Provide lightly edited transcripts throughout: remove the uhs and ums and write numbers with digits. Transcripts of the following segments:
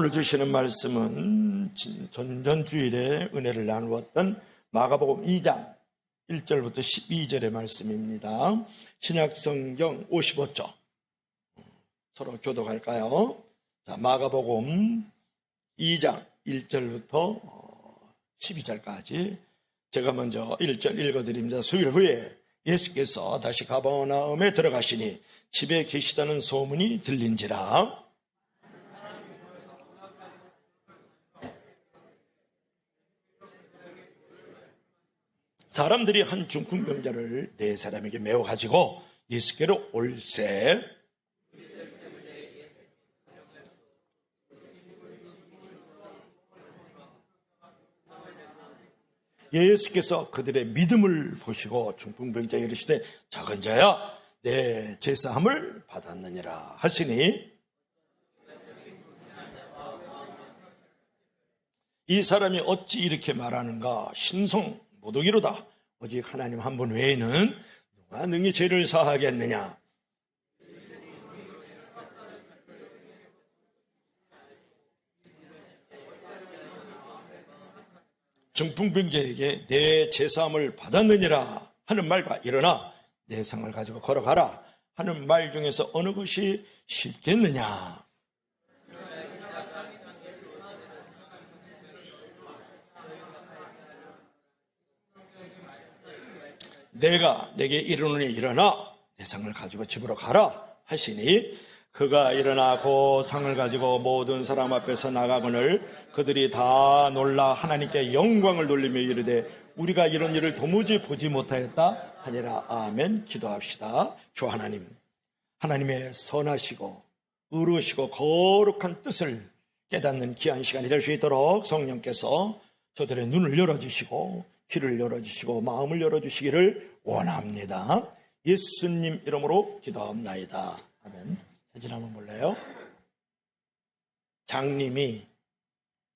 오늘 주시는 말씀은 전주일에 은혜를 나누었던 마가복음 2장 1절부터 12절의 말씀입니다. 신약성경 55쪽 서로 교독할까요? 자, 마가복음 2장 1절부터 12절까지 제가 먼저 1절 읽어드립니다. 수일 후에 예수께서 다시 가버나움에 들어가시니 집에 계시다는 소문이 들린지라. 사람들이 한 중풍병자를 네 사람에게 메워 가지고 예수께로 올세 예수께서 그들의 믿음을 보시고 중풍병자에 이르시되 작은 자야 내 제사함을 받았느니라 하시니 이 사람이 어찌 이렇게 말하는가 신성 모독이로다. 오직 하나님 한 분 외에는 누가 능히 죄를 사하겠느냐. 중풍병자에게 내 제사함을 받았느니라 하는 말과 일어나 내 상을 가지고 걸어가라 하는 말 중에서 어느 것이 쉽겠느냐. 내가 내게 이르노니 일어나 내 상을 가지고 집으로 가라 하시니 그가 일어나 그 상을 가지고 모든 사람 앞에서 나가거늘 그들이 다 놀라 하나님께 영광을 돌리며 이르되 우리가 이런 일을 도무지 보지 못하였다 하니라. 아멘. 기도합시다. 주 하나님, 하나님의 선하시고 의로우시고 거룩한 뜻을 깨닫는 귀한 시간이 될 수 있도록 성령께서 저들의 눈을 열어주시고 귀를 열어주시고 마음을 열어주시기를 원합니다. 예수님 이름으로 기도합나이다. 아멘. 사진 한번 볼래요? 장님이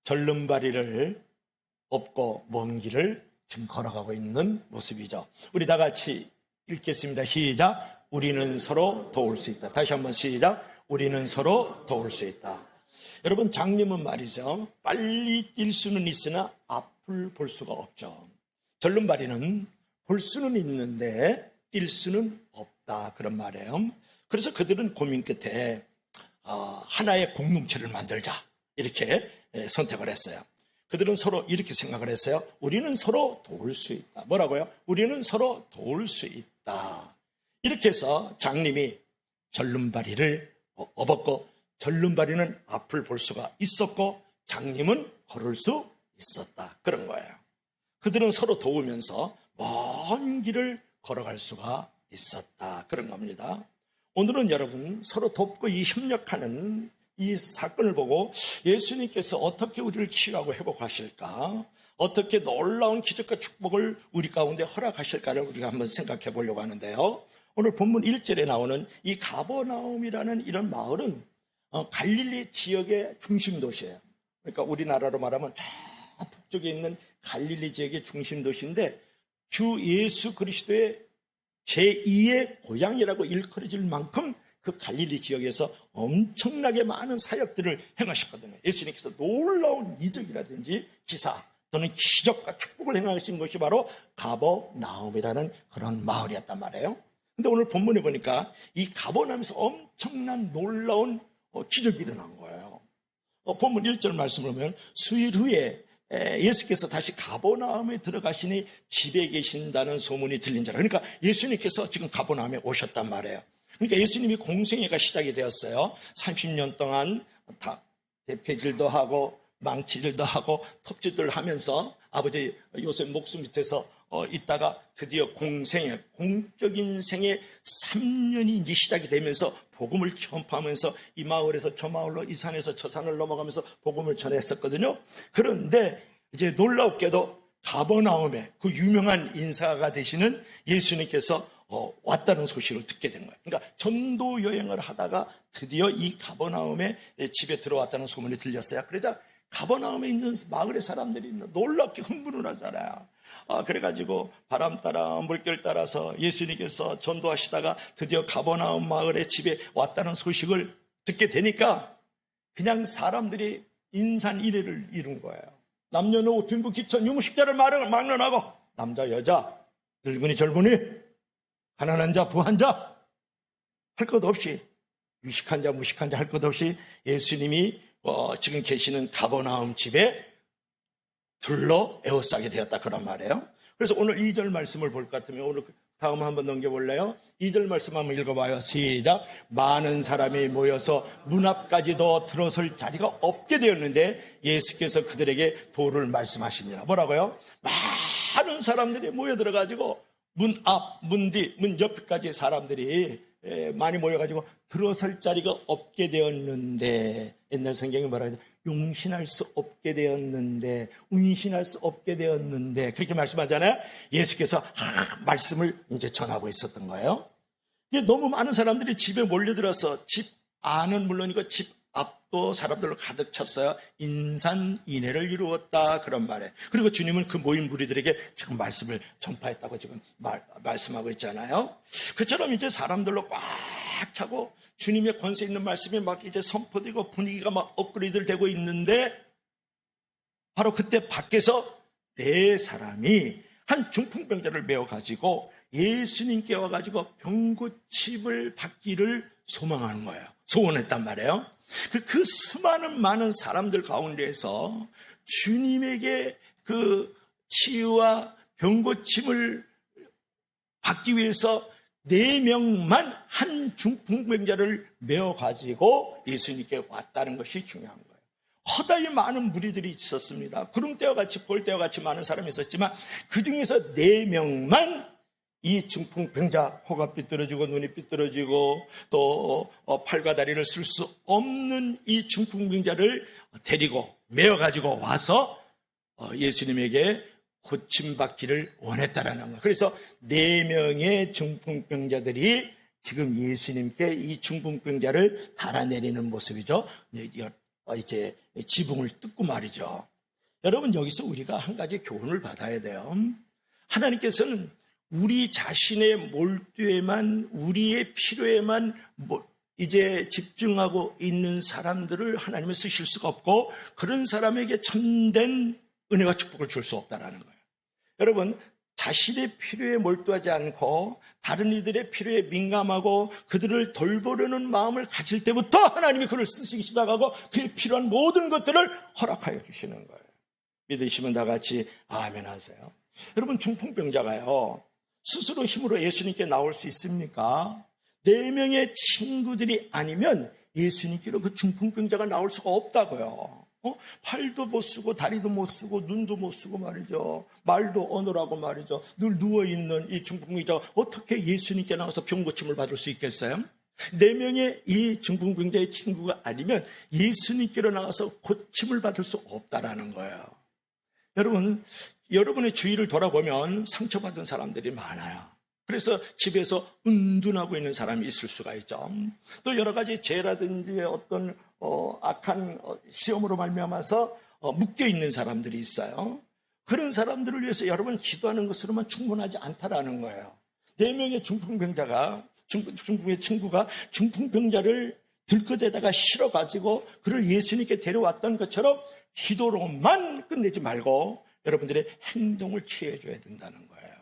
절름발이를 업고 먼 길을 지금 걸어가고 있는 모습이죠. 우리 다 같이 읽겠습니다. 시작. 우리는 서로 도울 수 있다. 다시 한번 시작. 우리는 서로 도울 수 있다. 여러분, 장님은 말이죠, 빨리 뛸 수는 있으나 앞을 볼 수가 없죠. 절름발이는 볼 수는 있는데 뛸 수는 없다, 그런 말이에요. 그래서 그들은 고민 끝에 하나의 공동체를 만들자 이렇게 선택을 했어요. 그들은 서로 이렇게 생각을 했어요. 우리는 서로 도울 수 있다. 뭐라고요? 우리는 서로 도울 수 있다. 이렇게 해서 장님이 절름발이를 업었고 절름발이는 앞을 볼 수가 있었고 장님은 걸을 수 있었다, 그런 거예요. 그들은 서로 도우면서 먼 길을 걸어갈 수가 있었다, 그런 겁니다. 오늘은 여러분 서로 돕고 협력하는 이 사건을 보고 예수님께서 어떻게 우리를 치유하고 회복하실까, 어떻게 놀라운 기적과 축복을 우리 가운데 허락하실까를 우리가 한번 생각해 보려고 하는데요. 오늘 본문 1절에 나오는 이 가버나움이라는 이런 마을은 갈릴리 지역의 중심 도시예요. 그러니까 우리나라로 말하면 저 북쪽에 있는 갈릴리 지역의 중심 도시인데 주 예수 그리스도의 제2의 고향이라고 일컬어질 만큼 그 갈릴리 지역에서 엄청나게 많은 사역들을 행하셨거든요. 예수님께서 놀라운 이적이라든지 기사 또는 기적과 축복을 행하신 것이 바로 가버나움이라는 그런 마을이었단 말이에요. 근데 오늘 본문에 보니까 이 가버나움에서 엄청난 놀라운 기적이 일어난 거예요. 본문 1절 말씀을 보면 수일 후에 예수께서 다시 가버나움에 들어가시니 집에 계신다는 소문이 들린지라. 그러니까 예수님께서 지금 가버나움에 오셨단 말이에요. 그러니까 예수님이 공생애가 시작이 되었어요. 30년 동안 다 대패질도 하고 망치질도 하고 톱질을 하면서 아버지 요셉 목숨 밑에서 있다가 드디어 공생애, 공적인 생애 3년이 이제 시작이 되면서 복음을 전파하면서 이 마을에서 저 마을로 이 산에서 저 산을 넘어가면서 복음을 전했었거든요. 그런데 이제 놀랍게도 가버나움에 그 유명한 인사가 되시는 예수님께서 왔다는 소식을 듣게 된 거예요. 그러니까 전도 여행을 하다가 드디어 이 가버나움에 집에 들어왔다는 소문이 들렸어요. 그러자 가버나움에 있는 마을의 사람들이 놀랍게 흥분을 하잖아요. 그래가지고 바람 따라 물결 따라서 예수님께서 전도하시다가 드디어 가버나움 마을의 집에 왔다는 소식을 듣게 되니까 그냥 사람들이 인산인해를 이룬 거예요. 남녀노소 빈부 기천 유무십자를 막론하고 남자 여자 늙은이 젊은이 가난한 자 부한 자 할 것 없이 유식한 자 무식한 자 할 것 없이 예수님이 지금 계시는 가버나움 집에 둘러 에워싸게 되었다 그런 말이에요. 그래서 오늘 2절 말씀을 볼 것 같으면 오늘 다음 한번 넘겨볼래요? 2절 말씀 한번 읽어봐요. 시작. 많은 사람이 모여서 문 앞까지도 들어설 자리가 없게 되었는데 예수께서 그들에게 도를 말씀하시니라. 뭐라고요? 많은 사람들이 모여들어가지고 문 앞, 문 뒤, 문 옆까지 사람들이 많이 모여가지고 들어설 자리가 없게 되었는데 옛날 성경이 뭐라 하죠? 용신할 수 없게 되었는데 운신할 수 없게 되었는데 그렇게 말씀하잖아요. 예수께서 말씀을 이제 전하고 있었던 거예요. 너무 많은 사람들이 집에 몰려들어서 집 안은 물론이고 집 앞도 사람들로 가득 찼어요. 인산인해를 이루었다 그런 말에. 그리고 주님은 그 모인 무리들에게 지금 말씀을 전파했다고 지금 말씀하고 있잖아요. 그처럼 이제 사람들로 꽉 차고 주님의 권세 있는 말씀이 막 이제 선포되고 분위기가 막 업그레이드 되고 있는데 바로 그때 밖에서 네 사람이 한 중풍병자를 메어가지고 예수님께 와가지고 병고침을 받기를 소망하는 거예요. 소원했단 말이에요. 그 수많은 많은 사람들 가운데에서 주님에게 그 치유와 병고침을 받기 위해서 4명만 한 중풍병자를 메어가지고 예수님께 왔다는 것이 중요한 거예요. 허다히 많은 무리들이 있었습니다. 구름대와 같이 볼대와 같이 많은 사람이 있었지만 그 중에서 4명만 이 중풍병자, 코가 삐뚤어지고 눈이 삐뚤어지고 또 팔과 다리를 쓸 수 없는 이 중풍병자를 데리고 메어가지고 와서 예수님에게 고침받기를 원했다라는 거예요. 그래서 4명의 중풍병자들이 지금 예수님께 이 중풍병자를 달아내리는 모습이죠. 이제 지붕을 뜯고 말이죠. 여러분 여기서 우리가 한 가지 교훈을 받아야 돼요. 하나님께서는 우리 자신의 몰두에만 우리의 필요에만 이제 집중하고 있는 사람들을 하나님은 쓰실 수가 없고 그런 사람에게 참된 은혜와 축복을 줄 수 없다는 거예요. 여러분 자신의 필요에 몰두하지 않고 다른 이들의 필요에 민감하고 그들을 돌보려는 마음을 가질 때부터 하나님이 그를 쓰시기 시작하고 그에 필요한 모든 것들을 허락하여 주시는 거예요. 믿으시면 다 같이 아멘 하세요. 여러분 중풍병자가요 스스로 힘으로 예수님께 나올 수 있습니까? 4명의 친구들이 아니면 예수님께로 그 중풍병자가 나올 수가 없다고요. 팔도 못 쓰고 다리도 못 쓰고 눈도 못 쓰고 말이죠. 말도 어느라고 말이죠. 늘 누워있는 이 중풍병자가 어떻게 예수님께 나와서 병고침을 받을 수 있겠어요? 4명의 이 중풍병자의 친구가 아니면 예수님께로 나와서 고침을 받을 수 없다라는 거예요. 여러분의 주위를 돌아보면 상처받은 사람들이 많아요. 그래서 집에서 은둔하고 있는 사람이 있을 수가 있죠. 또 여러 가지 죄라든지 어떤 악한 시험으로 말미암아서 묶여 있는 사람들이 있어요. 그런 사람들을 위해서 여러분 기도하는 것으로만 충분하지 않다라는 거예요. 4명의 중풍의 친구가 중풍병자를 들것에다가 실어가지고 그를 예수님께 데려왔던 것처럼 기도로만 끝내지 말고 여러분들의 행동을 취해줘야 된다는 거예요.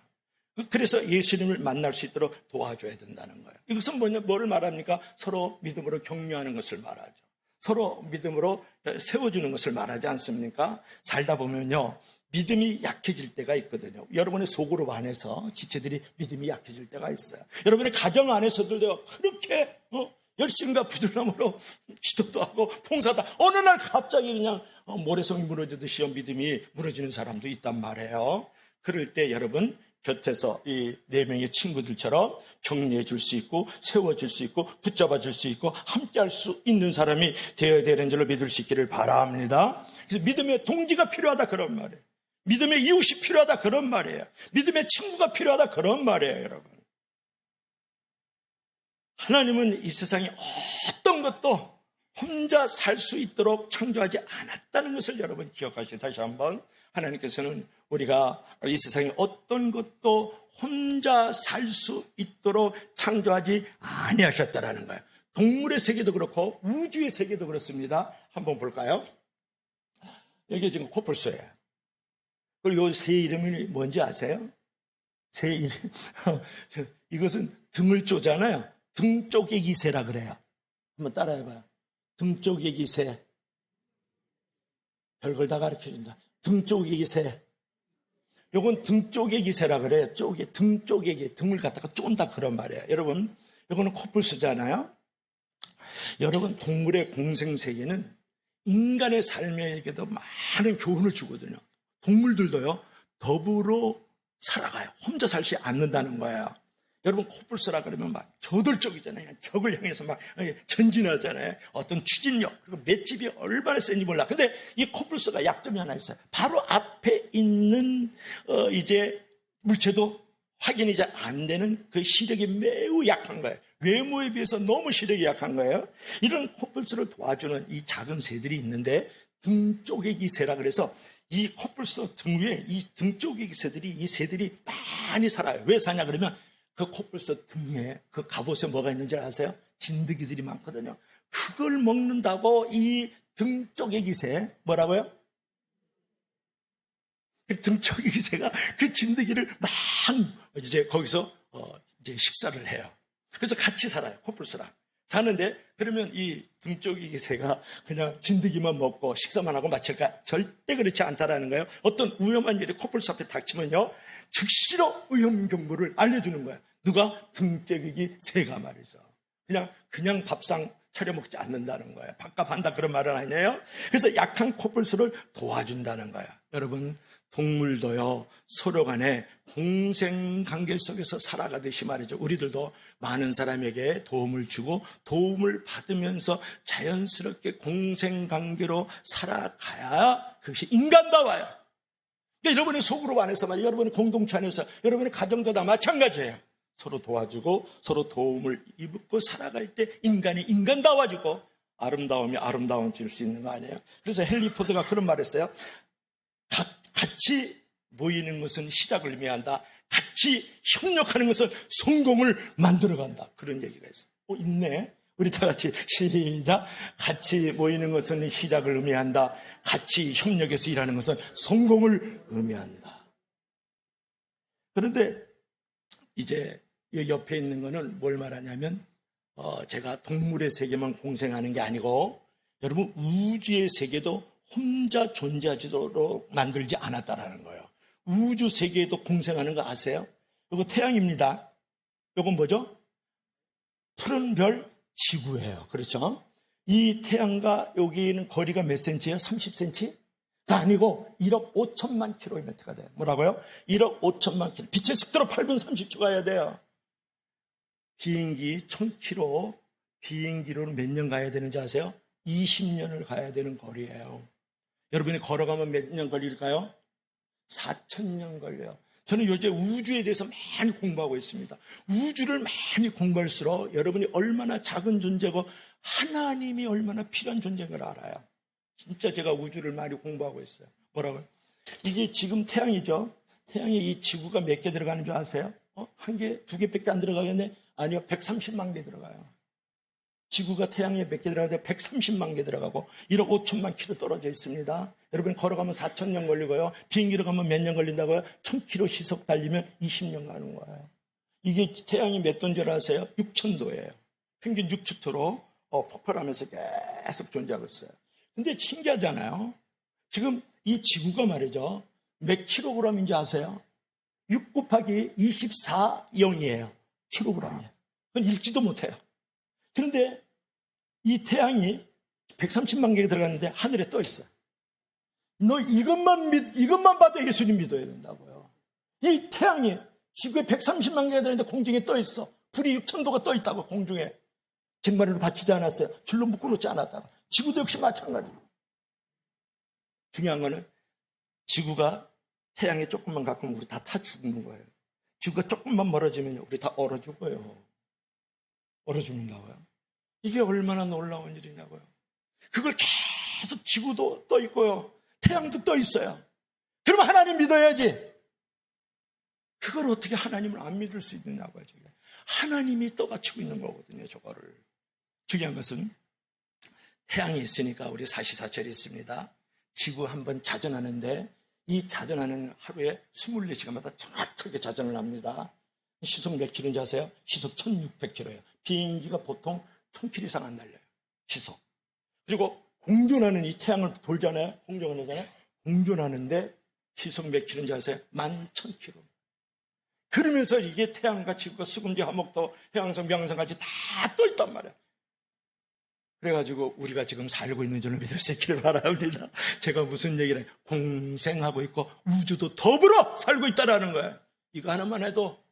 그래서 예수님을 만날 수 있도록 도와줘야 된다는 거예요. 이것은 뭐를 말합니까? 서로 믿음으로 격려하는 것을 말하죠. 서로 믿음으로 세워주는 것을 말하지 않습니까? 살다 보면요 믿음이 약해질 때가 있거든요. 여러분의 소그룹 안에서 지체들이 믿음이 약해질 때가 있어요. 여러분의 가정 안에서도 그렇게 열심과 부지런함으로 기도도 하고 봉사다 어느 날 갑자기 그냥 모래성이 무너지듯이 믿음이 무너지는 사람도 있단 말이에요. 그럴 때 여러분 곁에서 이 4명의 친구들처럼 격려해 줄 수 있고 세워줄 수 있고 붙잡아 줄 수 있고 함께 할 수 있는 사람이 되어야 되는 줄로 믿을 수 있기를 바랍니다. 그래서 믿음의 동지가 필요하다 그런 말이에요. 믿음의 이웃이 필요하다 그런 말이에요. 믿음의 친구가 필요하다 그런 말이에요. 여러분 하나님은 이 세상에 어떤 것도 혼자 살 수 있도록 창조하지 않았다는 것을 여러분 기억하시죠. 다시 한번 하나님께서는 우리가 이 세상에 어떤 것도 혼자 살 수 있도록 창조하지 아니하셨다라는 거예요. 동물의 세계도 그렇고 우주의 세계도 그렇습니다. 한번 볼까요? 이게 지금 코뿔소예요. 그리고 요 새 이름이 뭔지 아세요? 새 이름. 이것은 등을 쪼잖아요. 등 쪼개기 새라 그래요. 한번 따라해봐요. 등 쪼개기 새. 별걸 다 가르쳐준다. 등 쪼개기 새. 요건 등 쪼개기 새라 그래요. 등 쪼개기. 등을 갖다가 쫀다 그런 말이에요. 여러분, 요거는 코뿔소잖아요. 여러분, 동물의 공생세계는 인간의 삶에게도 많은 교훈을 주거든요. 동물들도요, 더불어 살아가요. 혼자 살지 않는다는 거예요. 여러분, 코뿔소라 그러면 막 저돌적이잖아요. 적을 향해서 막 전진하잖아요. 어떤 추진력, 그리고 맷집이 얼마나 센지 몰라. 근데 이 코뿔소가 약점이 하나 있어요. 바로 앞에 있는 이제 물체도 확인이 잘 안 되는 그 시력이 매우 약한 거예요. 외모에 비해서 너무 시력이 약한 거예요. 이런 코뿔소를 도와주는 이 작은 새들이 있는데 등 쪼개기 새라 그래서 이 코뿔소 등 위에 이 등 쪼개기 새들이 이 새들이 많이 살아요. 왜 사냐 그러면 그 코뿔소 등에 그 갑옷에 뭐가 있는지 아세요? 진드기들이 많거든요. 그걸 먹는다고 이 등 쪼개기 새 뭐라고요? 그 등 쪼개기 새가 그 진드기를 막 이제 거기서 이제 식사를 해요. 그래서 같이 살아요. 코뿔소랑 사는데 그러면 이 등 쪼개기 새가 그냥 진드기만 먹고 식사만 하고 마칠까? 절대 그렇지 않다라는 거예요. 어떤 위험한 일이 코뿔소 앞에 닥치면요 즉시로 위험 경보를 알려주는 거예요. 누가? 등 쪼개기 새가 말이죠. 그냥 밥상 차려 먹지 않는다는 거예요. 밥값한다 그런 말은 아니에요. 그래서 약한 코뿔소를 도와준다는 거예요. 여러분, 동물도요 서로 간에 공생관계 속에서 살아가듯이 말이죠. 우리들도 많은 사람에게 도움을 주고 도움을 받으면서 자연스럽게 공생관계로 살아가야 그것이 인간다워요. 그러니까 여러분의 소그룹 안에서 말이에요. 여러분의 공동체 안에서 여러분의 가정도 다 마찬가지예요. 서로 도와주고 서로 도움을 입고 살아갈 때 인간이 인간다워지고 아름다움이 아름다움 줄 수 있는 거 아니에요. 그래서 헨리 포드가 그런 말을 했어요. 같이 모이는 것은 시작을 의미한다. 같이 협력하는 것은 성공을 만들어간다. 그런 얘기가 있어요. 있네. 우리 다 같이 시작. 같이 모이는 것은 시작을 의미한다. 같이 협력해서 일하는 것은 성공을 의미한다. 그런데 이제 이 옆에 있는 거는 뭘 말하냐면 제가 동물의 세계만 공생하는 게 아니고 여러분 우주의 세계도 혼자 존재하지도록 만들지 않았다라는 거예요. 우주 세계에도 공생하는 거 아세요? 이거 태양입니다. 이건 뭐죠? 푸른 별 지구예요. 그렇죠? 이 태양과 여기는 거리가 몇 센치예요? 30cm? 가 아니고 1억 5천만 킬로미터가 돼요. 뭐라고요? 1억 5천만 킬로. 빛의 속도로 8분 30초 가야 돼요. 비행기 1000km 비행기로는 몇 년 가야 되는지 아세요? 20년을 가야 되는 거리예요. 여러분이 걸어가면 몇 년 걸릴까요? 4,000년 걸려요. 저는 요새 우주에 대해서 많이 공부하고 있습니다. 우주를 많이 공부할수록 여러분이 얼마나 작은 존재고 하나님이 얼마나 필요한 존재인 걸 알아요. 진짜 제가 우주를 많이 공부하고 있어요. 뭐라고요? 이게 지금 태양이죠. 태양에 이 지구가 몇 개 들어가는 줄 아세요? 한 개, 두 개밖에 안 들어가겠네? 아니요, 130만 개 들어가요. 지구가 태양에 몇 개 들어가요? 130만 개 들어가고 1억 5천만 킬로 떨어져 있습니다. 여러분 걸어가면 4,000년 걸리고요. 비행기로 가면 몇 년 걸린다고요? 1000km 시속 달리면 20년 가는 거예요. 이게 태양이 몇 도인 줄 아세요? 6,000도예요. 평균 6초토로 폭발하면서 계속 존재하고 있어요. 근데 신기하잖아요. 지금 이 지구가 말이죠. 몇 킬로그램인지 아세요? 6 곱하기 24 0이에요. 킬로그램이에요. 그건 읽지도 못해요. 그런데 이 태양이 130만 개가 들어갔는데 하늘에 떠 있어요. 너 이것만 봐도 예수님 믿어야 된다고요. 이 태양이 지구에 130만 개가 들어있는데 공중에 떠 있어. 불이 6,000도가 떠 있다고 공중에. 쟁반으로 받치지 않았어요. 줄로 묶어놓지 않았다고. 지구도 역시 마찬가지예요. 중요한 거는 지구가 태양에 조금만 가까우면 우리 다 죽는 거예요. 지구가 조금만 멀어지면 우리 다 얼어 죽어요. 얼어 죽는다고요. 이게 얼마나 놀라운 일이냐고요. 그걸 계속 지구도 떠 있고요. 태양도 떠 있어요. 그러면 하나님 믿어야지. 그걸 어떻게 하나님을 안 믿을 수 있느냐고요. 하나님이 떠받치고 있는 거거든요. 저거를. 중요한 것은 태양이 있으니까 우리 사시사철이 있습니다. 지구 한번 자전하는데 이 자전하는 하루에 24시간마다 정확하게 자전을 합니다. 시속 몇 킬로인지 아세요? 시속 1600km예요. 비행기가 보통 1000km 이상 안 날려요. 시속. 그리고 공존하는 이 태양을 돌잖아요. 공존하잖아요. 공존하는데 시속 몇 킬로인지 아세요? 11,000km. 그러면서 이게 태양과 지구가 수금지 화목도 해왕성 명성까지 다 떠있단 말이에요. 그래가지고 우리가 지금 살고 있는 줄로 믿을 수 있기를 바랍니다. 제가 무슨 얘기를 해요? 공생하고 있고 우주도 더불어 살고 있다는 거예요. 이거 하나만 해도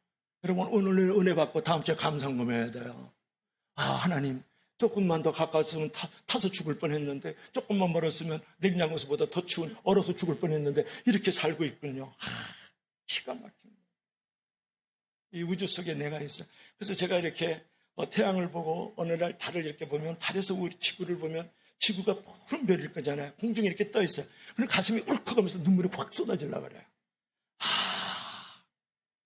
여러분 오늘 은혜 받고 다음 주에 감상금해야 돼요. 아, 하나님 조금만 더 가까웠으면 타서 죽을 뻔했는데, 조금만 멀었으면 냉장고에서보다 더 추운 얼어서 죽을 뻔했는데 이렇게 살고 있군요. 기가 막힙니다. 이 우주 속에 내가 있어요. 그래서 제가 이렇게 태양을 보고 어느 날 달을 이렇게 보면, 달에서 우리 지구를 보면 지구가 푸른 별일 거잖아요. 공중에 이렇게 떠 있어요. 그럼 가슴이 울컥하면서 눈물이 확 쏟아지려고 그래요.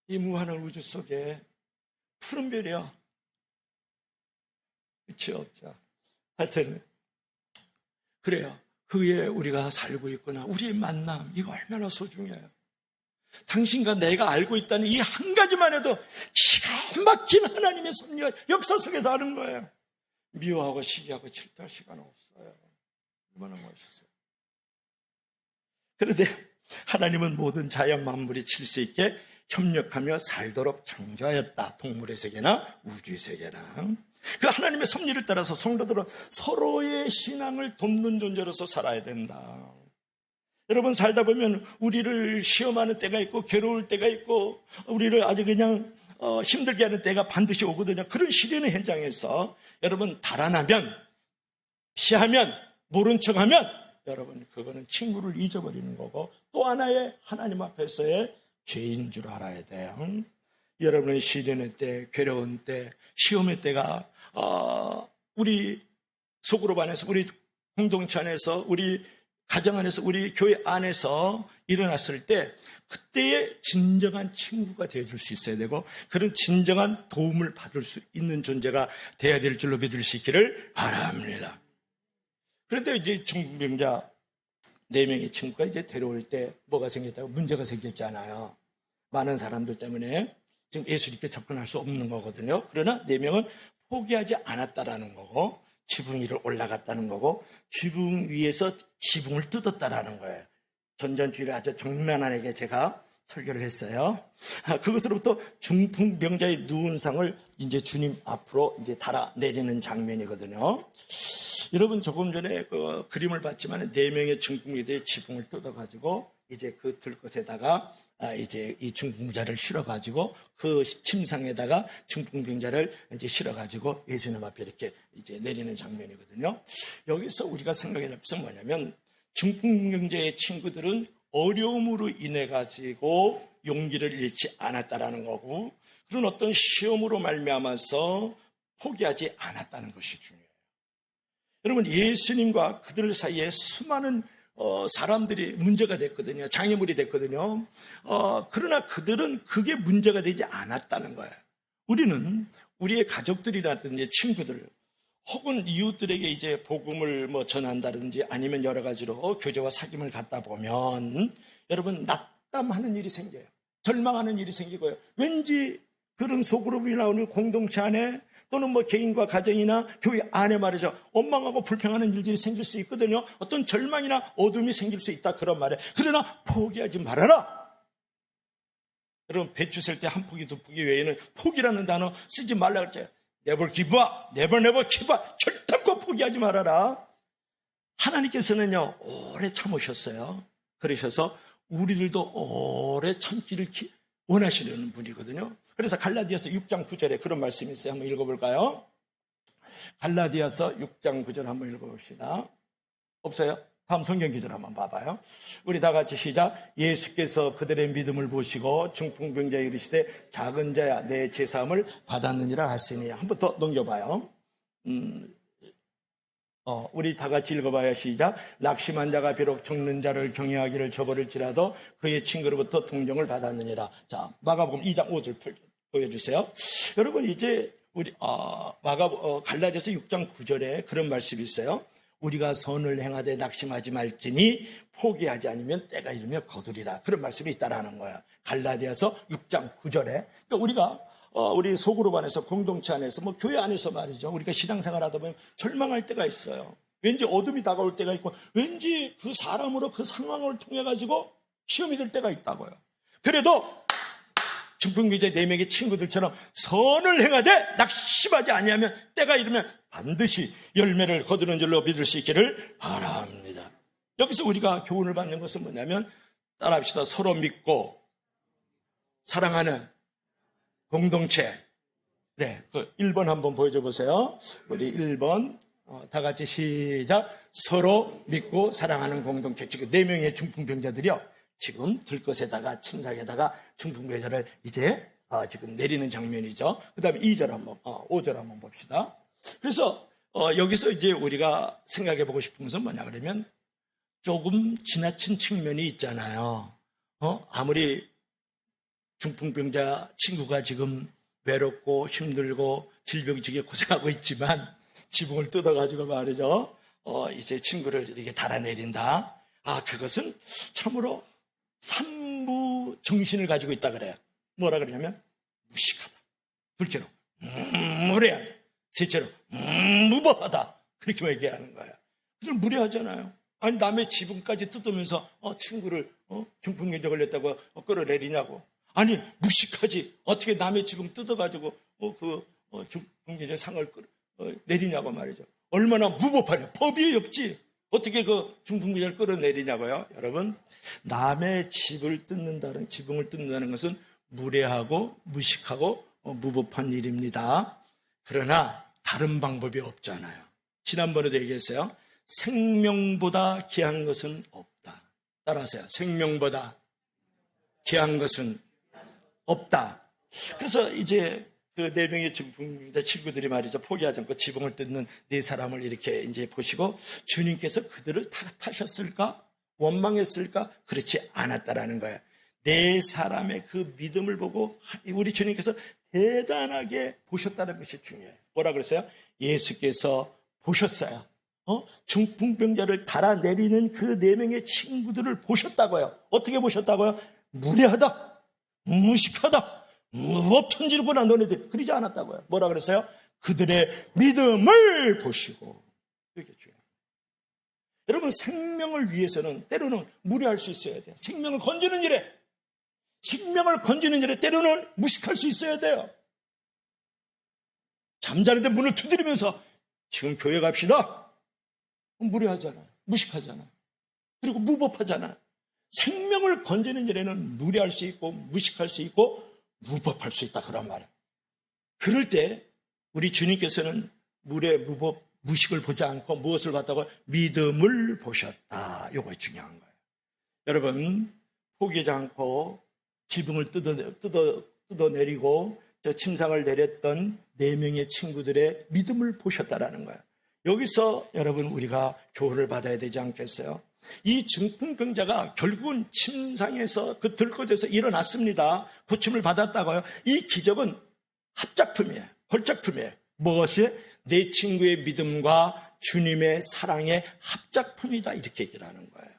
이 무한한 우주 속에 푸른 별이요. 끝이 없죠. 하여튼 그래요. 그 위에 우리가 살고 있구나. 우리의 만남, 이거 얼마나 소중해요. 당신과 내가 알고 있다는 이 한 가지만 해도 기가 막힌 하나님의 섭리와 역사 속에서 하는 거예요. 미워하고 시기하고 질투할 시간 없어요. 얼마나 멋있어요. 그런데 하나님은 모든 자연 만물이 칠 수 있게 협력하며 살도록 창조하였다. 동물의 세계나 우주의 세계나. 그 하나님의 섭리를 따라서 성도들은 서로의 신앙을 돕는 존재로서 살아야 된다. 여러분, 살다 보면 우리를 시험하는 때가 있고 괴로울 때가 있고 우리를 아주 그냥 힘들게 하는 때가 반드시 오거든요. 그런 시련의 현장에서 여러분 달아나면, 피하면, 모른 척하면 여러분 그거는 친구를 잊어버리는 거고 또 하나의 하나님 앞에서의 죄인 줄 알아야 돼요. 여러분의 시련의 때, 괴로운 때, 시험의 때가 우리 소그룹 안에서, 우리 공동체 안에서, 우리 가정 안에서, 우리 교회 안에서 일어났을 때 그때의 진정한 친구가 되어줄 수 있어야 되고 그런 진정한 도움을 받을 수 있는 존재가 되어야 될 줄로 믿을 수 있기를 바랍니다. 그런데 이제 중풍병자 4명의 친구가 이제 데려올 때 뭐가 생겼다고? 문제가 생겼잖아요. 많은 사람들 때문에 지금 예수님께 접근할 수 없는 거거든요. 그러나 4명은 포기하지 않았다라는 거고 지붕 위로 올라갔다는 거고 지붕 위에서 지붕을 뜯었다라는 거예요. 전전주일에 아주 정면안에게 제가 설교를 했어요. 그것으로부터 중풍병자의 누운 상을 이제 주님 앞으로 이제 달아내리는 장면이거든요. 여러분, 조금 전에 그 그림을 봤지만 4명의 중풍병자의 지붕을 뜯어가지고 이제 그 들것에다가 이제 이 중풍병자를 실어가지고 그 침상에다가 중풍병자를 이제 실어가지고 예수님 앞에 이렇게 이제 내리는 장면이거든요. 여기서 우리가 생각해야 될 것은 뭐냐면 중풍병자의 친구들은 어려움으로 인해 가지고 용기를 잃지 않았다라는 거고 그런 어떤 시험으로 말미암아서 포기하지 않았다는 것이 중요해요. 여러분, 예수님과 그들 사이에 수많은 사람들이 문제가 됐거든요. 장애물이 됐거든요. 그러나 그들은 그게 문제가 되지 않았다는 거예요. 우리는 우리의 가족들이라든지 친구들 혹은 이웃들에게 이제 복음을 전한다든지 아니면 여러 가지로 교제와 사귐을 갖다 보면 여러분 낙담하는 일이 생겨요. 절망하는 일이 생기고요. 왠지 그런 소그룹이 나오는 공동체 안에 또는 개인과 가정이나 교회 안에 말이죠. 원망하고 불평하는 일들이 생길 수 있거든요. 어떤 절망이나 어둠이 생길 수 있다 그런 말이에요. 그러나 포기하지 말아라. 여러분, 배추 셀 때 한 포기 두 포기 외에는 포기라는 단어 쓰지 말라 그랬죠. Never give up, never give up. 결단코 포기하지 말아라. 하나님께서는요 오래 참으셨어요. 그러셔서 우리들도 오래 참기를 원하시는 분이거든요. 그래서 갈라디아서 6장 9절에 그런 말씀이 있어요. 한번 읽어볼까요? 갈라디아서 6장 9절 한번 읽어봅시다. 없어요? 다음 성경 기절 한번 봐봐요. 우리 다 같이 시작. 예수께서 그들의 믿음을 보시고 중풍병자에 이르시되 작은 자야 내 죄사함을 받았느니라 하시니. 한번 더 넘겨봐요. 우리 다 같이 읽어봐요. 시작. 낙심한 자가 비록 죽는 자를 경외하기를 저버릴지라도 그의 친구로부터 동정을 받았느니라. 자, 마가복음 2장 5절 보여주세요. 여러분, 이제 우리 갈라디아서 6장 9절에 그런 말씀이 있어요. 우리가 선을 행하되 낙심하지 말지니 포기하지 않으면 때가 이르면 거두리라. 그런 말씀이 있다라는 거야. 갈라디아서 6장 9절에. 그러니까 우리가 우리 소그룹 안에서 공동체 안에서 뭐 교회 안에서 말이죠. 우리가 신앙생활 하다 보면 절망할 때가 있어요. 왠지 어둠이 다가올 때가 있고 왠지 그 사람으로 그 상황을 통해 가지고 시험이 될 때가 있다고요. 그래도 중풍교제 4명의 친구들처럼 선을 행하되 낙심하지 아니하면 때가 이르면 반드시 열매를 거두는 줄로 믿을 수 있기를 바랍니다. 여기서 우리가 교훈을 받는 것은 뭐냐면 따라합시다. 서로 믿고 사랑하는 공동체. 네, 그 1번 한번 보여줘 보세요. 우리 1번 다 같이 시작. 서로 믿고 사랑하는 공동체. 지금 4명의 중풍병자들이요. 지금 들것에다가 침상에다가 중풍병자를 이제 지금 내리는 장면이죠. 그 다음에 2절 한번 5절 한번 봅시다. 그래서 여기서 이제 우리가 생각해 보고 싶은 것은 뭐냐 그러면 조금 지나친 측면이 있잖아요. 아무리 중풍병자 친구가 지금 외롭고 힘들고 질병지게 고생하고 있지만 지붕을 뜯어가지고 말이죠. 이제 친구를 이렇게 달아내린다. 그것은 참으로 삼부 정신을 가지고 있다 그래요. 뭐라 그러냐면 무식하다. 둘째로 무례하다. 셋째로 무법하다. 그렇게 얘기하는 거예요. 그들 무례하잖아요. 아니 남의 지붕까지 뜯으면서 친구를 중풍병자 걸렸다고 끌어내리냐고. 아니 무식하지. 어떻게 남의 지붕 뜯어가지고 중풍병자 상을 내리냐고 말이죠. 얼마나 무법하냐. 법이 없지. 어떻게 그 중풍병자를 끌어내리냐고요. 여러분, 남의 지붕을 뜯는다는 것은 무례하고 무식하고 무법한 일입니다. 그러나 다른 방법이 없잖아요. 지난번에도 얘기했어요. 생명보다 귀한 것은 없다. 따라하세요. 생명보다 귀한 것은 없다. 그래서 이제 그 4명의 중풍병자 친구들이 말이죠. 포기하지 않고 지붕을 뜯는 4사람을 이렇게 이제 보시고 주님께서 그들을 탓하셨을까? 원망했을까? 그렇지 않았다라는 거예요. 4사람의 그 믿음을 보고 우리 주님께서 대단하게 보셨다는 것이 중요해요. 뭐라 그랬어요? 예수께서 보셨어요. 중풍병자를 달아내리는 그 4명의 친구들을 보셨다고요. 어떻게 보셨다고요? 무례하다, 무식하다, 무법천지르구나 너네들. 그러지 않았다고요. 뭐라 그랬어요? 그들의 믿음을 보시고. 이게 중요해요. 여러분, 생명을 위해서는 때로는 무례할 수 있어야 돼요. 생명을 건지는 일에 때로는 무식할 수 있어야 돼요. 잠자는데 문을 두드리면서 지금 교회 갑시다. 무례하잖아요. 무식하잖아요. 그리고 무법하잖아요. 생명을 건지는 일에는 무례할 수 있고 무식할 수 있고 무법할 수 있다 그런 말이에요. 그럴 때 우리 주님께서는 무례, 무법, 무식을 보지 않고 무엇을 봤다고? 믿음을 보셨다. 이거 중요한 거예요. 여러분, 포기하지 않고 지붕을 뜯어내리고 저 침상을 내렸던 4명의 친구들의 믿음을 보셨다라는 거예요. 여기서 여러분 우리가 교훈을 받아야 되지 않겠어요? 이 중풍병자가 결국은 침상에서 그 들것에서 일어났습니다. 고침을 받았다고요. 이 기적은 합작품이에요. 걸작품이에요. 무엇이? 내 친구의 믿음과 주님의 사랑의 합작품이다. 이렇게 얘기를 하는 거예요.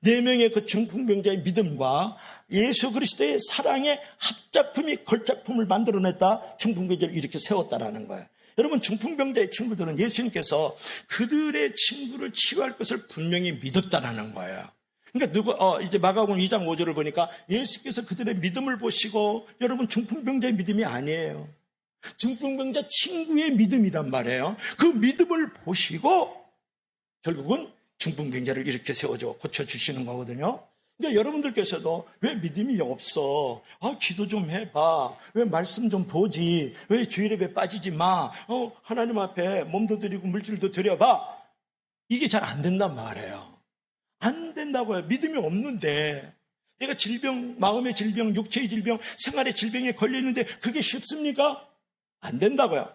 4명의 그 중풍병자의 믿음과 예수 그리스도의 사랑의 합작품이 걸작품을 만들어냈다. 중풍병자를 이렇게 세웠다라는 거예요. 여러분, 중풍병자의 친구들은 예수님께서 그들의 친구를 치유할 것을 분명히 믿었다라는 거예요. 그러니까 이제 마가복음 2장 5절을 보니까 예수께서 그들의 믿음을 보시고, 여러분, 중풍병자의 믿음이 아니에요. 중풍병자 친구의 믿음이란 말이에요. 그 믿음을 보시고 결국은 중풍병자를 이렇게 세워줘 고쳐주시는 거거든요. 그러니까 여러분들께서도 왜 믿음이 없어? 기도 좀 해봐. 왜 말씀 좀 보지? 왜 주일 예배 빠지지 마? 하나님 앞에 몸도 드리고 물질도 드려봐. 이게 잘 안 된단 말이에요. 안 된다고요. 믿음이 없는데. 내가 질병, 마음의 질병, 육체의 질병, 생활의 질병에 걸리는데 그게 쉽습니까? 안 된다고요.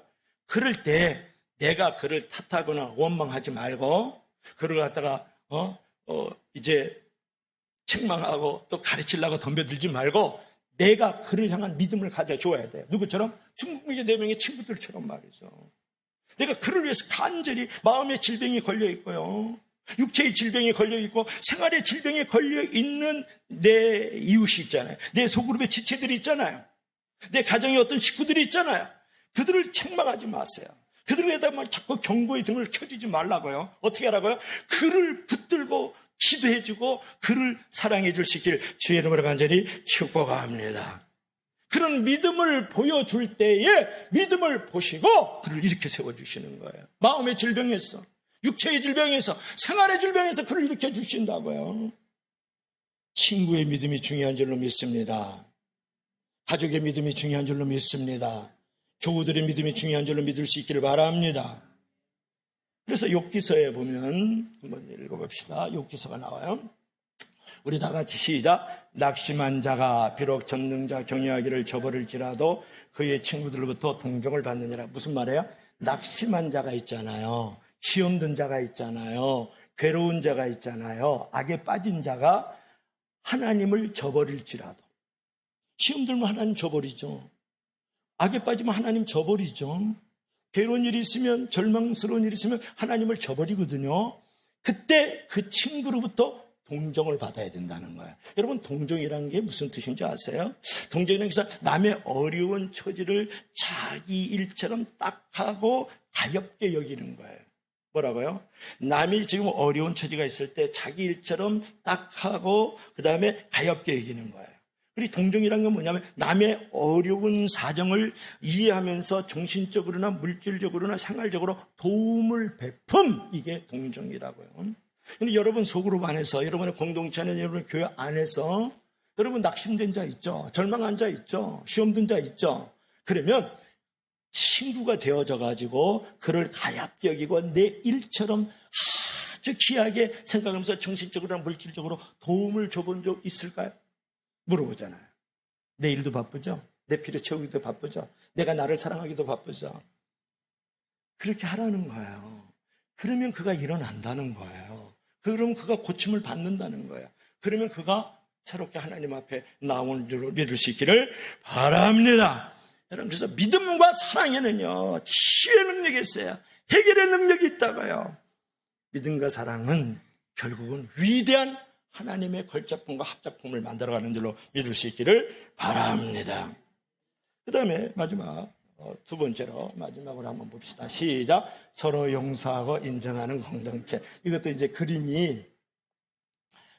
그럴 때 내가 그를 탓하거나 원망하지 말고 그를 갖다가 이제 책망하고 또 가르치려고 덤벼들지 말고 내가 그를 향한 믿음을 가져줘야 돼요. 누구처럼? 중풍병자 4명의 친구들처럼 말이죠. 내가 그를 위해서 간절히 마음의 질병이 걸려 있고요, 육체의 질병이 걸려 있고 생활의 질병이 걸려 있는 내 이웃이 있잖아요. 내 소그룹의 지체들이 있잖아요. 내 가정의 어떤 식구들이 있잖아요. 그들을 책망하지 마세요. 그들에다만 자꾸 경고의 등을 켜주지 말라고요. 어떻게 하라고요? 그를 붙들고 기도해주고 그를 사랑해 줄 수 있기를 주의 이름으로 간절히 축복합니다. 그런 믿음을 보여줄 때에 믿음을 보시고 그를 이렇게 세워주시는 거예요. 마음의 질병에서, 육체의 질병에서, 생활의 질병에서 그를 일으켜 주신다고요. 친구의 믿음이 중요한 줄로 믿습니다. 가족의 믿음이 중요한 줄로 믿습니다. 교우들의 믿음이 중요한 줄로 믿을 수 있기를 바랍니다. 그래서 욥기서에 보면 한번 읽어봅시다. 욥기서가 나와요. 우리 다 같이 시작. 낙심한 자가 비록 전능자 경외하기를 저버릴지라도 그의 친구들로부터 동정을 받느니라. 무슨 말이에요? 낙심한 자가 있잖아요. 시험 든 자가 있잖아요. 괴로운 자가 있잖아요. 악에 빠진 자가 하나님을 저버릴지라도. 시험 들면 하나님 저버리죠. 악에 빠지면 하나님 저버리죠. 괴로운 일이 있으면, 절망스러운 일이 있으면 하나님을 저버리거든요. 그때 그 친구로부터 동정을 받아야 된다는 거예요. 여러분, 동정이라는 게 무슨 뜻인지 아세요? 동정이라는 것은 남의 어려운 처지를 자기 일처럼 딱하고 가볍게 여기는 거예요. 뭐라고요? 남이 지금 어려운 처지가 있을 때 자기 일처럼 딱하고 그 다음에 가볍게 여기는 거예요. 그리고 동정이라는 건 뭐냐면 남의 어려운 사정을 이해하면서 정신적으로나 물질적으로나 생활적으로 도움을 베품, 이게 동정이라고요. 근데 여러분 소그룹 안에서, 여러분의 공동체 안에, 여러분의 교회 안에서 여러분 낙심된 자 있죠? 절망한 자 있죠? 시험 든 자 있죠? 그러면 친구가 되어져 가지고 그를 가볍게 여기고 내 일처럼 아주 귀하게 생각하면서 정신적으로나 물질적으로 도움을 줘본 적 있을까요? 물어보잖아요. 내 일도 바쁘죠? 내 필요 채우기도 바쁘죠? 내가 나를 사랑하기도 바쁘죠? 그렇게 하라는 거예요. 그러면 그가 일어난다는 거예요. 그러면 그가 고침을 받는다는 거예요. 그러면 그가 새롭게 하나님 앞에 나오는 줄로 믿을 수 있기를 바랍니다. 여러분, 그래서 믿음과 사랑에는요, 치유의 능력이 있어요. 해결의 능력이 있다고요. 믿음과 사랑은 결국은 위대한 하나님의 걸작품과 합작품을 만들어가는 줄로 믿을 수 있기를 바랍니다. 그 다음에 마지막, 두 번째로 마지막으로 한번 봅시다. 시작. 서로 용서하고 인정하는 공동체. 이것도 이제 그림이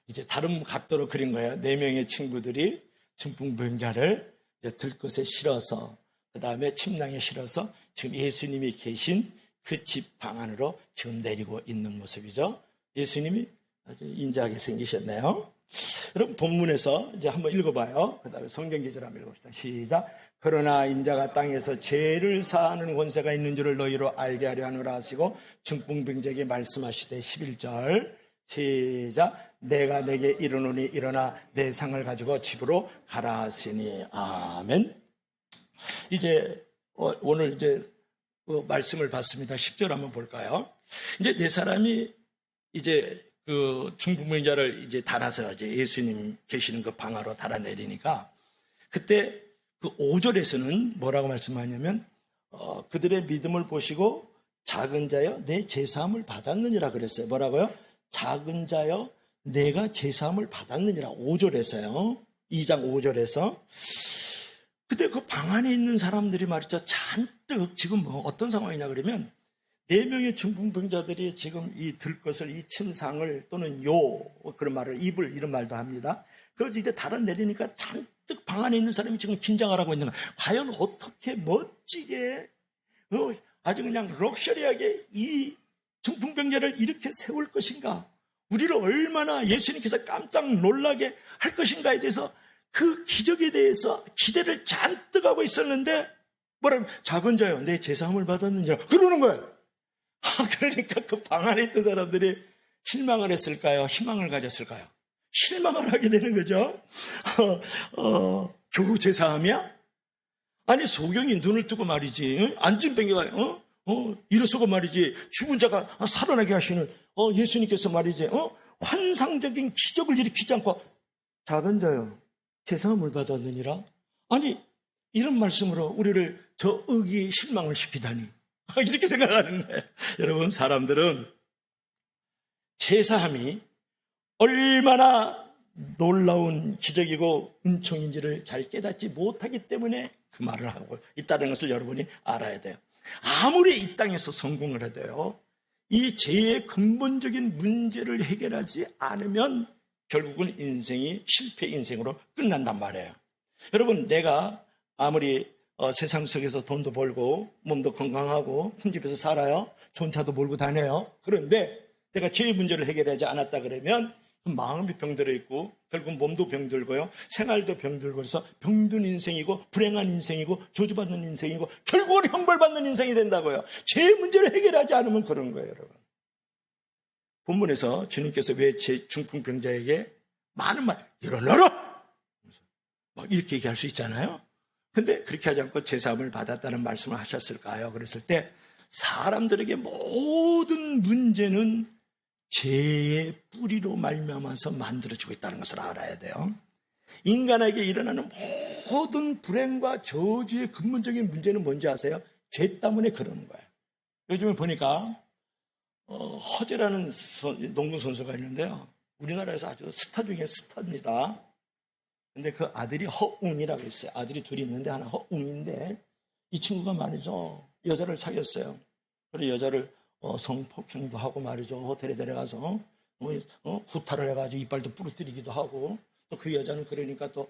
이제 다른 각도로 그린 거예요. 4명의 친구들이 중풍병자를 들것에 실어서, 그 다음에 침낭에 실어서 지금 예수님이 계신 그 집 방 안으로 지금 내리고 있는 모습이죠. 예수님이 아주 인자하게 생기셨네요. 여러분, 본문에서 이제 한번 읽어봐요. 그 다음에 성경 기절 한번 읽어봅시다. 시작. 그러나 인자가 땅에서 죄를 사하는 권세가 있는 줄을 너희로 알게 하려 하노라 하시고 중풍병자에게 말씀하시되 11절 시작. 내가 내게 이르노니 일어나 내 상을 가지고 집으로 가라 하시니. 아멘. 이제 오늘 이제 말씀을 봤습니다. 10절 한번 볼까요? 이제 네 사람이 이제 그 중풍병자를 이제 달아서 이제 예수님 계시는 그 방으로 달아내리니까 그때 그 5절에서는 뭐라고 말씀하냐면 그들의 믿음을 보시고 작은 자여 내 제사함을 받았느니라 그랬어요. 뭐라고요? 작은 자여 내가 제사함을 받았느니라. 5절에서요. 2장 5절에서. 그때 그 방 안에 있는 사람들이 말이죠. 잔뜩 지금 뭐 어떤 상황이냐 그러면 4명의 중풍병자들이 지금 이 들것을, 이 침상을 또는 그런 말을 이불 이런 말도 합니다. 그래서 이제 달아내리니까 잔뜩 방 안에 있는 사람이 지금 긴장을 하고 있는 거예요. 과연 어떻게 멋지게 아주 그냥 럭셔리하게 이 중풍병자를 이렇게 세울 것인가, 우리를 얼마나 예수님께서 깜짝 놀라게 할 것인가에 대해서 그 기적에 대해서 기대를 잔뜩 하고 있었는데 뭐라면 작은 자요 내 제사함을 받았느니라 그러는 거예요. 그러니까 그 방 안에 있던 사람들이 실망을 했을까요? 희망을 가졌을까요? 실망을 하게 되는 거죠. 겨우 제사함이야? 아니 소경이 눈을 뜨고 말이지, 앉은 병이가 일어서고 말이지, 죽은 자가 살아나게 하시는 예수님께서 말이지 환상적인 기적을 일으키지 않고 작은 자요 제사함을 받았느니라. 아니 이런 말씀으로 우리를 저 의기에 실망을 시키다니 이렇게 생각하는 거예요. 여러분, 사람들은 제사함이 얼마나 놀라운 기적이고 은총인지를 잘 깨닫지 못하기 때문에 그 말을 하고 있다는 것을 여러분이 알아야 돼요. 아무리 이 땅에서 성공을 해도요, 이 죄의 근본적인 문제를 해결하지 않으면 결국은 인생이 실패 인생으로 끝난단 말이에요. 여러분, 내가 아무리 세상 속에서 돈도 벌고 몸도 건강하고 큰 집에서 살아요. 좋은 차도 몰고 다녀요. 그런데 내가 죄의 문제를 해결하지 않았다 그러면 마음이 병들어 있고 결국 몸도 병들고요. 생활도 병들고 그래서 병든 인생이고 불행한 인생이고 저주받는 인생이고 결국은 형벌받는 인생이 된다고요. 죄의 문제를 해결하지 않으면 그런 거예요, 여러분. 본문에서 주님께서 왜 중풍병자에게 많은 말, 일어나라! 막 이렇게 얘기할 수 있잖아요. 근데 그렇게 하지 않고 제사함을 받았다는 말씀을 하셨을까요? 그랬을 때 사람들에게 모든 문제는 죄의 뿌리로 말미암아서 만들어지고 있다는 것을 알아야 돼요. 인간에게 일어나는 모든 불행과 저주의 근본적인 문제는 뭔지 아세요? 죄 때문에 그러는 거예요. 요즘에 보니까 허재라는 농구 선수가 있는데요. 우리나라에서 아주 스타 중에 스타입니다. 근데 그 아들이 허웅이라고 있어요. 아들이 둘이 있는데 하나 허웅인데 이 친구가 말이죠. 여자를 사귀었어요. 그리고 여자를 성폭행도 하고 말이죠. 호텔에 데려가서 구타를 해가지고 이빨도 부러뜨리기도 하고 또 그 여자는 그러니까 또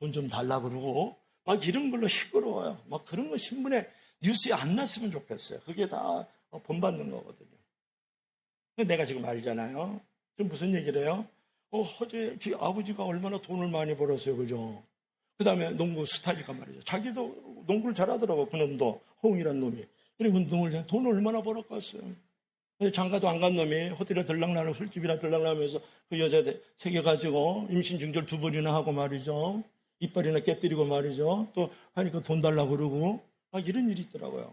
돈 좀 달라 그러고 막 이런 걸로 시끄러워요. 막 그런 거 신문에 뉴스에 안 났으면 좋겠어요. 그게 다 본받는 거거든요. 내가 지금 알잖아요. 지금 무슨 얘기를 해요? 허재 아버지가 얼마나 돈을 많이 벌었어요, 그죠? 그 다음에 농구 스타일이가 말이죠. 자기도 농구를 잘하더라고, 그놈도 허웅이란 놈이. 그리고 운동을 돈 얼마나 벌었겠어요. 장가도 안 간 놈이 호텔에 들락나고 술집이나 들락나면서 그 여자 새겨가지고 임신 중절 2번이나 하고 말이죠. 이빨이나 깨뜨리고 말이죠. 또 하니까 돈 달라고 그러고 막 이런 일이 있더라고요.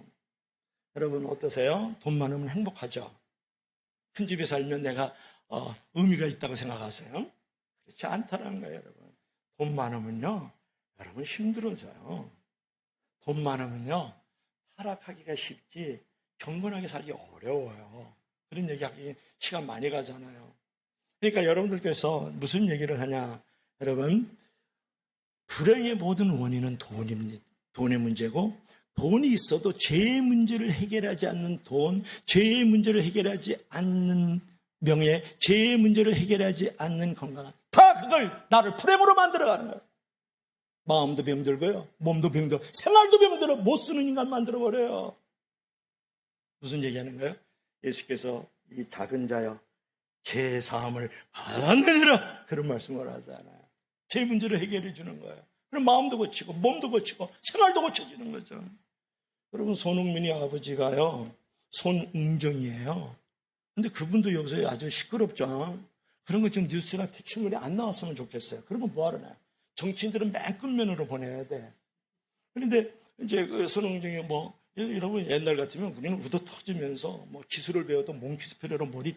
여러분 어떠세요? 돈 많으면 행복하죠? 큰 집에 살면 내가 의미가 있다고 생각하세요? 그렇지 않다는 거예요, 여러분. 돈 많으면요, 여러분 힘들어져요. 돈 많으면요, 타락하기가 쉽지 경건하게 살기 어려워요. 그런 얘기하기 시간 많이 가잖아요. 그러니까 여러분들께서 무슨 얘기를 하냐, 여러분, 불행의 모든 원인은 돈입니다. 돈의 문제고, 돈이 있어도 죄의 문제를 해결하지 않는 돈, 죄의 문제를 해결하지 않는 명예, 죄의 문제를 해결하지 않는 건강, 다 그걸 나를 불행으로 만들어가는 거예요. 마음도 병들고요, 몸도 병들어, 생활도 병들어, 못 쓰는 인간 만들어버려요. 무슨 얘기하는 거예요? 예수께서 이 작은 자여 죄 사함을 받았느니라 그런 말씀을 하잖아요. 죄 문제를 해결해 주는 거예요. 그럼 마음도 고치고 몸도 고치고 생활도 고쳐지는 거죠. 여러분, 손흥민이 아버지가요 손웅정이에요. 근데 그분도 여기서 아주 시끄럽죠. 그런 거 좀 뉴스나 신문에 안 나왔으면 좋겠어요. 그런 건 뭐하러 나요? 정치인들은 맨 끝면으로 보내야 돼. 그런데 이제 그 손흥정이 여러분 옛날 같으면 우리는 우도 터지면서 기술을 배워도 몽키스피레로 머리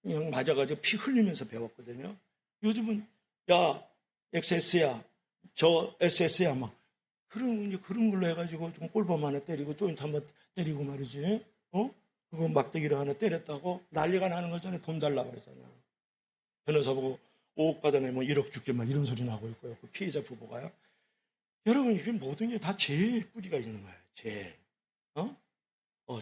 그냥 맞아가지고 피 흘리면서 배웠거든요. 요즘은 야 XS야 저 SS야 막 그런 걸로 해가지고 좀 꼴범 하나 때리고 조인트 한번 때리고 말이지. 그거 막대기로 하나 때렸다고 난리가 나는 거잖아요. 돈 달라고 그러잖아요. 변호사 보고 5억 받아내면 1억 줄게 막 이런 소리 나고 있고요. 그 피해자 부부가요. 여러분, 이게 모든 게 다 죄의 뿌리가 있는 거예요. 죄.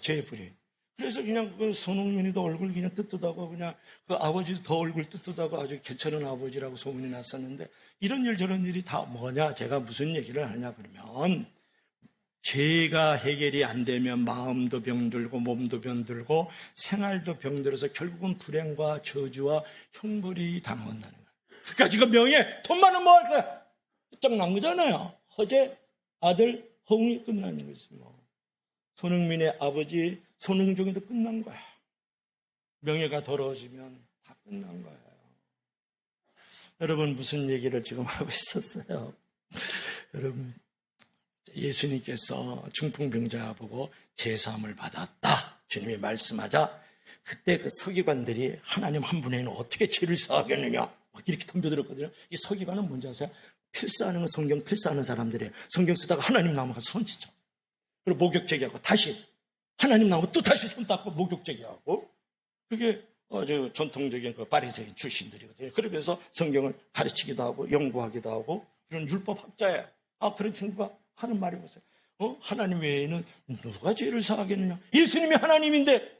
죄의 뿌리. 그래서 그냥 그 손흥민이도 얼굴 그냥 뜨뜻하고 그냥 그 아버지도 더 얼굴 뜨뜻하고 아주 괜찮은 아버지라고 소문이 났었는데 이런 일 저런 일이 다 뭐냐? 제가 무슨 얘기를 하냐 그러면 죄가 해결이 안 되면 마음도 병들고 몸도 병들고 생활도 병들어서 결국은 불행과 저주와 형벌이 당한다는 거예요. 그러니까 지금 명예, 돈 많으면 뭐 할 거야? 끝장난 거잖아요. 허재 아들 허웅이 끝나는 거지 뭐. 손흥민의 아버지 손흥정이도 끝난 거야. 명예가 더러워지면 다 끝난 거예요. 여러분 무슨 얘기를 지금 하고 있었어요? 여러분 예수님께서 중풍병자 보고 제사함을 받았다 주님이 말씀하자 그때 그 서기관들이 하나님 한 분에는 어떻게 죄를 사하겠느냐 막 이렇게 덤벼들었거든요. 이 서기관은 뭔지 아세요? 필사하는 건 성경 필사하는 사람들이에요. 성경 쓰다가 하나님 나무 가서 손치죠. 그리고 목욕제기하고 다시 하나님 나오고 또 다시 손 닦고 목욕제기 하고, 그게 아주 전통적인 그 바리새인 출신들이거든요. 그러면서 성경을 가르치기도 하고 연구하기도 하고 그런 율법학자예요. 그런 친구가 하는 말이 보세요. 하나님 외에는 누가 죄를 사하겠느냐? 예수님이 하나님인데,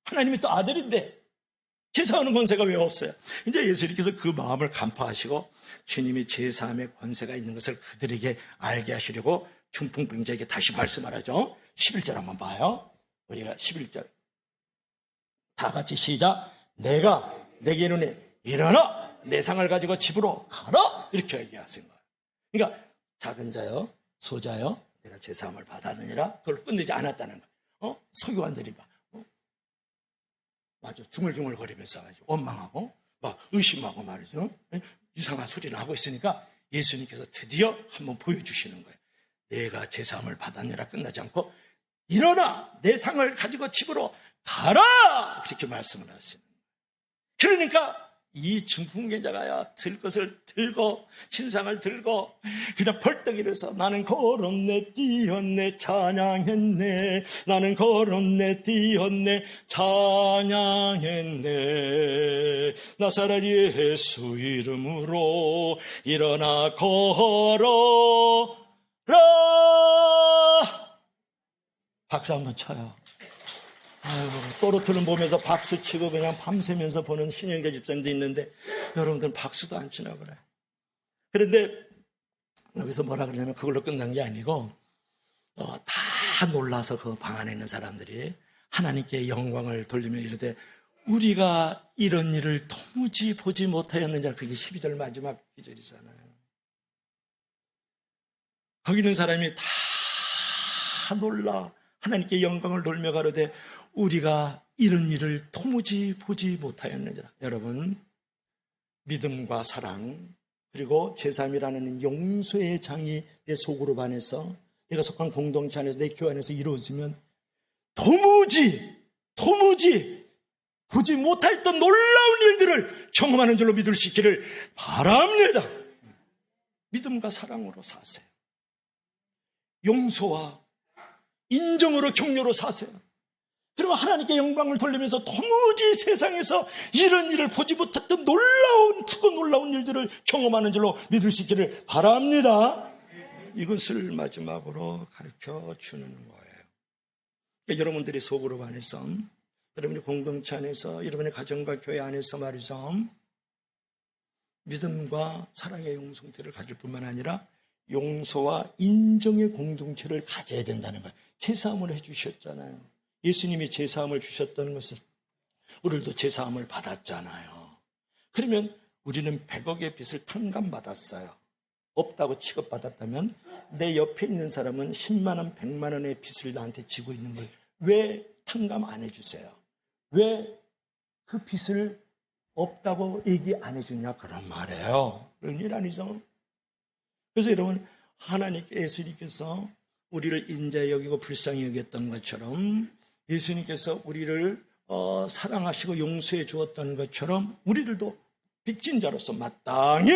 하나님이 또 아들인데 제사하는 권세가 왜 없어요? 이제 예수님께서 그 마음을 간파하시고 주님이 제사함의 권세가 있는 것을 그들에게 알게 하시려고 중풍병자에게 다시 말씀하라죠. 11절 한번 봐요. 우리가 11절 다 같이 시작. 내가 내게 이르노니 일어나 내 상을 가지고 집으로 가라, 이렇게 얘기하신 거예요. 그러니까 작은 자요 소자요 내가 제사함을 받았느니라, 그걸 끝내지 않았다는 거예요. 서기관들이 맞아 중얼중얼거리면서 원망하고 막 의심하고 말이죠. 이상한 소리를 하고 있으니까 예수님께서 드디어 한번 보여주시는 거예요. 내가 제사함을 받았느니라 끝나지 않고 일어나 내 상을 가지고 집으로 가라, 그렇게 말씀을 하시는 거예요. 그러니까 이 중풍병자가 들 것을 들고 침상을 들고 그냥 벌떡 일어서 나는 걸었네 뛰었네 찬양했네, 나는 걸었네 뛰었네 찬양했네, 나사렛 예수 이름으로 일어나 걸어라. 박수 한번 쳐요. 또르트는 보면서 박수치고 그냥 밤새면서 보는 신영계 집사님도 있는데 여러분들은 박수도 안 치나 그래. 그런데 여기서 뭐라 그러냐면 그걸로 끝난 게 아니고 다 놀라서 그 방 안에 있는 사람들이 하나님께 영광을 돌리며 이르되 우리가 이런 일을 도무지 보지 못하였느냐. 그게 12절 마지막 기절이잖아요. 거기 있는 사람이 다 놀라 하나님께 영광을 돌며 가로되 우리가 이런 일을 도무지 보지 못하였느니라. 여러분, 믿음과 사랑 그리고 제3이라는 용서의 장이 내 속으로 반해서 내가 속한 공동체 안에서 내 교회 안에서 이루어지면 도무지 보지 못했던 놀라운 일들을 경험하는 줄로 믿을 수 있기를 바랍니다. 믿음과 사랑으로 사세요. 용서와 인정으로 격려로 사세요. 그러면 하나님께 영광을 돌리면서 도무지 세상에서 이런 일을 보지 못했던 크고 놀라운 일들을 경험하는 줄로 믿을 수 있기를 바랍니다. 이것을 마지막으로 가르쳐 주는 거예요. 그러니까 여러분들이 속으로 반해서 여러분의 공동체 안에서 여러분의 가정과 교회 안에서 말이죠, 믿음과 사랑의 공동체를 가질 뿐만 아니라 용서와 인정의 공동체를 가져야 된다는 거예요. 제사함을 해주셨잖아요. 예수님이 제사함을 주셨다는 것은 우리도 제사함을 받았잖아요. 그러면 우리는 100억의 빚을 탕감받았어요. 없다고 취급받았다면 내 옆에 있는 사람은 10만 원, 100만 원의 빚을 나한테 지고 있는 걸 왜 탕감 안 해주세요? 왜 그 빚을 없다고 얘기 안 해주냐, 그런 말이에요. 그런 일 아니죠? 그래서 여러분, 예수님께서 우리를 인자히 여기고 불쌍히 여겼던 것처럼 예수님께서 우리를 사랑하시고 용서해 주었던 것처럼 우리들도 빚진 자로서 마땅히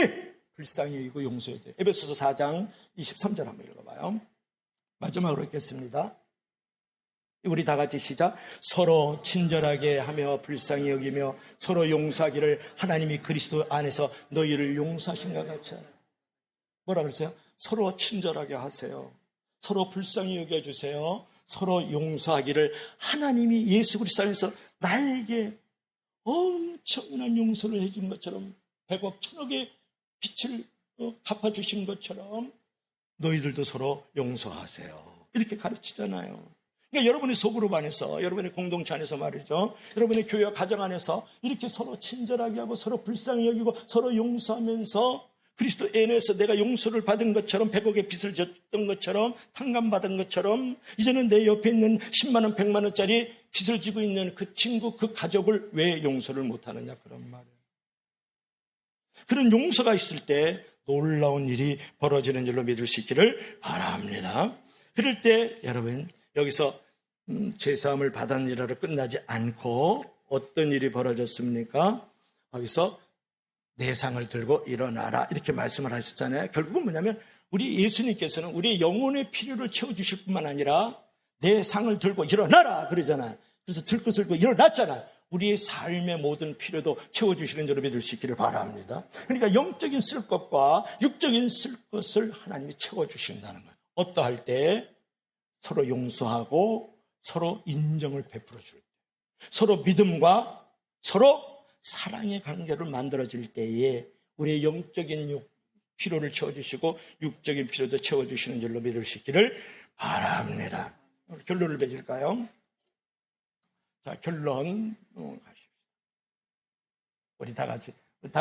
불쌍히 여기고 용서해야 돼요. 에베소서 4장 23절 한번 읽어봐요. 마지막으로 읽겠습니다. 우리 다 같이 시작. 서로 친절하게 하며 불쌍히 여기며 서로 용서하기를 하나님이 그리스도 안에서 너희를 용서하신 것 같이 하라. 뭐라 그랬어요? 서로 친절하게 하세요. 서로 불쌍히 여겨주세요. 서로 용서하기를 하나님이 예수 그리스도 안에서 나에게 엄청난 용서를 해준 것처럼 100억, 1000억의 빚을 갚아주신 것처럼 너희들도 서로 용서하세요. 이렇게 가르치잖아요. 그러니까 여러분의 속으로 반해서 여러분의 공동체 안에서 말이죠, 여러분의 교회와 가정 안에서 이렇게 서로 친절하게 하고 서로 불쌍히 여기고 서로 용서하면서 그리스도 안에서 내가 용서를 받은 것처럼 100억의 빚을 졌던 것처럼 탕감받은 것처럼 이제는 내 옆에 있는 10만 원, 100만 원짜리 빚을 지고 있는 그 친구, 그 가족을 왜 용서를 못하느냐, 그런 말이에요. 그런 용서가 있을 때 놀라운 일이 벌어지는 줄로 믿을 수 있기를 바랍니다. 그럴 때 여러분 여기서 제사함을 받았느니라로 끝나지 않고 어떤 일이 벌어졌습니까? 거기서 내 상을 들고 일어나라 이렇게 말씀을 하셨잖아요. 결국은 뭐냐면 우리 예수님께서는 우리의 영혼의 필요를 채워주실 뿐만 아니라 내 상을 들고 일어나라 그러잖아. 그래서 들것을 일어났잖아. 우리의 삶의 모든 필요도 채워주시는 줄로 믿을 수 있기를 바랍니다. 그러니까 영적인 쓸 것과 육적인 쓸 것을 하나님이 채워주신다는 거예요. 어떠할 때 서로 용서하고 서로 인정을 베풀어 줄 때, 서로 믿음과 서로 사랑의 관계를 만들어질 때에 우리의 영적인 필요를 채워주시고 육적인 필요도 채워주시는 줄로 믿을 수 있기를 바랍니다. 결론을 맺을까요? 자, 결론 가십시다. 우리 다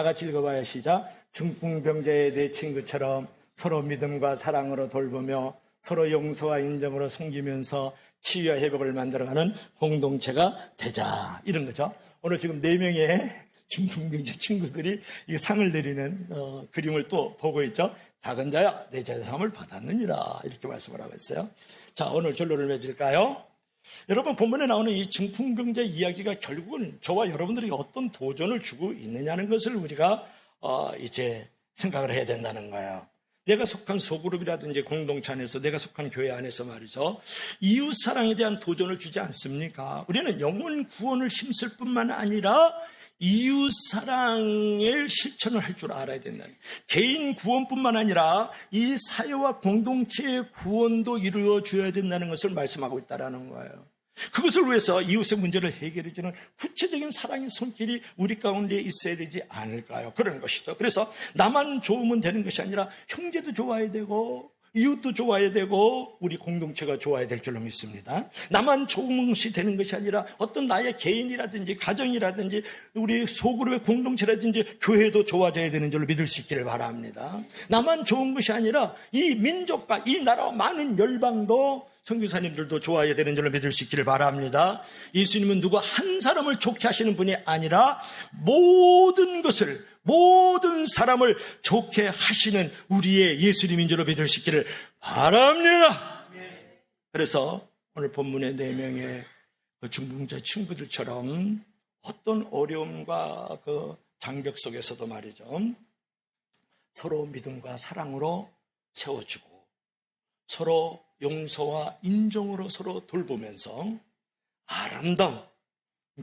같이 읽어봐요. 시작. 중풍병자의 내 친구처럼 서로 믿음과 사랑으로 돌보며 서로 용서와 인정으로 섬기면서 치유와 회복을 만들어가는 공동체가 되자. 이런 거죠. 오늘 지금 4명의 중풍병자 친구들이 이 상을 내리는 그림을 또 보고 있죠. 작은 자야 내 제사함을 받았느니라 이렇게 말씀을 하고 있어요. 자, 오늘 결론을 맺을까요? 여러분, 본문에 나오는 이 중풍병자 이야기가 결국은 저와 여러분들에게 어떤 도전을 주고 있느냐는 것을 우리가 이제 생각을 해야 된다는 거예요. 내가 속한 소그룹이라든지 공동체 안에서, 내가 속한 교회 안에서 말이죠, 이웃사랑에 대한 도전을 주지 않습니까? 우리는 영혼 구원을 힘쓸 뿐만 아니라 이웃사랑을 실천을 할 줄 알아야 된다는, 개인 구원뿐만 아니라 이 사회와 공동체의 구원도 이루어줘야 된다는 것을 말씀하고 있다는 거예요. 그것을 위해서 이웃의 문제를 해결해주는 구체적인 사랑의 손길이 우리 가운데 있어야 되지 않을까요? 그런 것이죠. 그래서 나만 좋으면 되는 것이 아니라 형제도 좋아야 되고 이웃도 좋아야 되고 우리 공동체가 좋아야 될 줄로 믿습니다. 나만 좋은 것이 되는 것이 아니라 어떤 나의 개인이라든지 가정이라든지 우리 소그룹의 공동체라든지 교회도 좋아져야 되는 줄로 믿을 수 있기를 바랍니다. 나만 좋은 것이 아니라 이 민족과 이 나라와 많은 열방도, 선교사님들도 좋아야 되는 줄로 믿을 수 있기를 바랍니다. 예수님은 누구 한 사람을 좋게 하시는 분이 아니라 모든 사람을 좋게 하시는 우리의 예수님인 줄로 믿을 수 있기를 바랍니다. 그래서 오늘 본문의 4명의 그 중풍자 친구들처럼 어떤 어려움과 그 장벽 속에서도 말이죠, 서로 믿음과 사랑으로 세워주고 서로 용서와 인정으로 서로 돌보면서 아름다운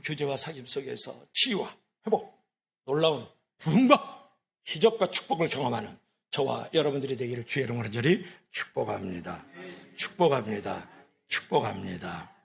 교제와 사귐 속에서 치유와 회복, 놀라운 부흥과 기적과 축복을 경험하는 저와 여러분들이 되기를 주의 이름으로 간절히 축복합니다. 축복합니다. 축복합니다.